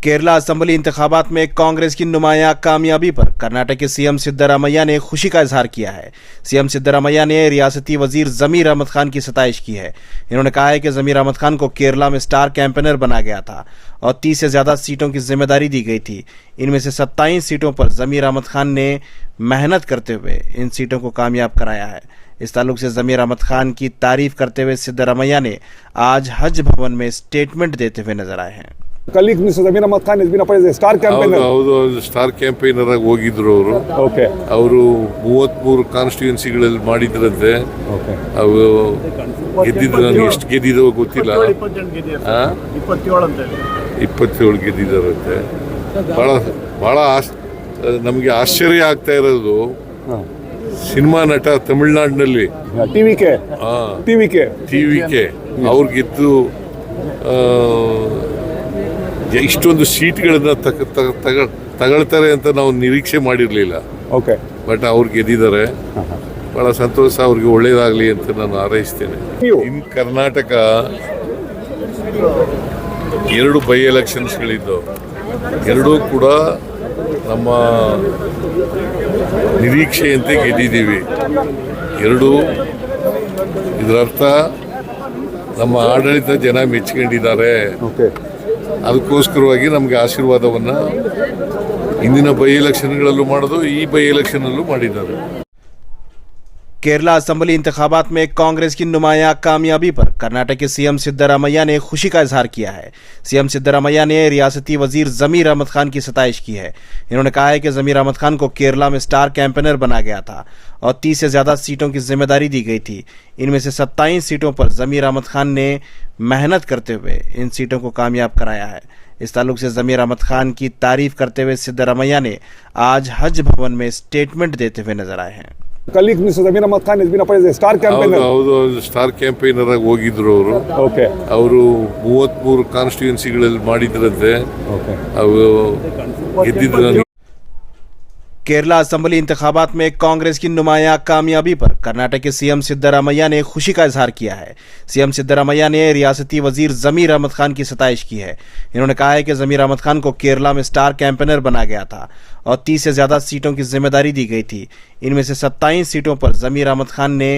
Kerala assembly इंतखाबात में कांग्रेस की नुमायां कामयाबी पर कर्नाटक के सीएम सिद्धरामैया ने खुशी का इजहार किया है। सीएम सिद्धरामैया ने रियासती वजीर जमीर अहमद खान की सताइश की है। इन्होंने कहा है कि जमीर अहमद खान को केरला में स्टार कैंपेनर बना गया था और 30 से ज्यादा सीटों की जिम्मेदारी दी गई थी। इनमें से 27 सीटों पर जमीर अहमद खान ने मेहनत करते हुए इन सीटों को कामयाब कराया है। इस ताल्लुक से जमीर अहमद खान की तारीफ करते हुए सिद्धरामैया ने आज हज भवन में स्टेटमेंट देते हुए नजर आए हैं। Colleague Mr. Zamir Ahmad Khan has been appointed as a star campaigner. ಹೌದು ಸ್ಟಾರ್ ಕ್ಯಾಂಪೇನರ್ ಆಗಿ ಹೋಗಿದ್ರು ಅವರು. Okay. ಅವರು 33 ಕಾನ್ಸ್ಟಿಟ್ಯೂನ್ಸಿಗಳಲ್ಲಿ ಮಾಡಿದ್ರಂತೆ. Okay. ಅವರು ಗೆದ್ದಿದ್ರು, ಎಷ್ಟು ಗೆದ್ದಿದ್ದೋ ಗೊತ್ತಿಲ್ಲ. 27 ಗೆದ್ದಿದ್ದಾರಂತೆ. ಬಹಳ ನಮಗೆ ಆಶ್ಚರ್ಯ ಆಗ್ತಾ ಇರೋದು ಸಿನಿಮಾ ನಟ ತಮಿಳುನಾಡಿನಲ್ಲಿ ಟಿವಿಕೆ ಅವ್ರು ಗೆದ್ದು ಇಷ್ಟೊಂದು ಸೀಟ್ಗಳನ್ನ ತಗೊಳ್ತಾರೆ ಅಂತ ನಾವು ನಿರೀಕ್ಷೆ ಮಾಡಿರಲಿಲ್ಲ. ಓಕೆ, ಬಟ್ ಅವ್ರು ಗೆದ್ದಿದ್ದಾರೆ. ಬಹಳ ಸಂತೋಷ, ಅವ್ರಿಗೆ ಒಳ್ಳೇದಾಗಲಿ ಅಂತ ನಾನು ಹಾರೈಸ್ತೇನೆ. ಇನ್ ಕರ್ನಾಟಕ 2 ಬೈ ಎಲೆಕ್ಷನ್ಸ್ಗಳಿದ್ದು, ಎರಡೂ ಕೂಡ ನಮ್ಮ ನಿರೀಕ್ಷೆಯಂತೆ ಗೆದ್ದಿದ್ದೀವಿ. ಎರಡೂ ಇದರರ್ಥ ನಮ್ಮ ಆಡಳಿತ ಜನ ಮೆಚ್ಕೊಂಡಿದ್ದಾರೆ. ಅದಕ್ಕೋಸ್ಕರವಾಗಿ ನಮಗೆ ಆಶೀರ್ವಾದವನ್ನು ಇಂದಿನ ಬೈ ಎಲೆಕ್ಷನ್ಗಳಲ್ಲೂ ಮಾಡೋದು, ಈ ಬೈ ಎಲೆಕ್ಷನಲ್ಲೂ ಮಾಡಿದ್ದಾರೆ. केरला असेंबली इंतखाबात में कांग्रेस की नुमायां कामयाबी पर कर्नाटक के सीएम सिद्धरामैया ने खुशी का इजहार किया है। सीएम सिद्धरामैया ने रियासती वजीर जमीर अहमद खान की सताइश की है। इन्होंने कहा है कि जमीर अहमद खान को केरला में स्टार कैंपेनर बना गया था और 30 से ज्यादा सीटों की जिम्मेदारी दी गई थी। इनमें से 27 सीटों पर जमीर अहमद खान ने मेहनत करते हुए इन सीटों को कामयाब कराया है। इस ताल्लुक से जमीर अहमद खान की तारीफ करते हुए सिद्धरामैया ने आज हज भवन में स्टेटमेंट देते हुए नजर आए हैं। Colleague Mr. Zamir Ahmad Khan has been appointed as a star campaigner. ಹೌದು ಸ್ಟಾರ್ ಕ್ಯಾಂಪೇನರ್ ಆಗಿ ಹೋಗಿದ್ರು ಅವರು. Okay. ಅವರು 33 ಕಾನ್ಸ್ಟಿಟ್ಯೂನ್ಸಿಗಳಲ್ಲಿ ಮಾಡಿದ್ರಂತೆ. Okay. ಅವರು ಗೆದ್ದಿದ್ರು. केरला असेंबली इंतखाबात में कांग्रेस की नुमायां कामयाबी पर कर्नाटक के सीएम सिद्धरामैया ने खुशी का इजहार किया है। सीएम सिद्धरामैया ने रियासती वजीर जमीर अहमद खान की सताइश की है। इन्होंने कहा है कि जमीर अहमद खान को केरला में स्टार कैंपेनर बना गया था और 30 से ज्यादा सीटों की जिम्मेदारी दी गई थी। इनमें से 27 सीटों पर जमीर अहमद खान ने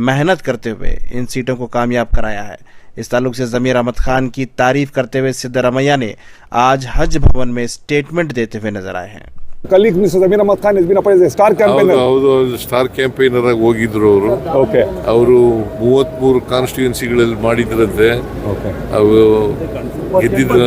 मेहनत करते हुए इन सीटों को कामयाब कराया है। इस ताल्लुक से जमीर अहमद खान की तारीफ करते हुए सिद्धरामैया ने आज हज भवन में स्टेटमेंट देते हुए नजर आए हैं। Colleague Mr. Zamir Ahmad Khan has been appointed as a star campaigner. ಹೌದು ಸ್ಟಾರ್ ಕ್ಯಾಂಪೇನರ್ ಆಗಿ ಹೋಗಿದ್ರು ಅವರು. Okay. ಅವರು 33 ಕಾನ್ಸ್ಟಿಟ್ಯೂನ್ಸಿಗಳಲ್ಲಿ ಮಾಡಿದ್ರಂತೆ. Okay. ಅವರು ಗೆದ್ದಿದ್ರು.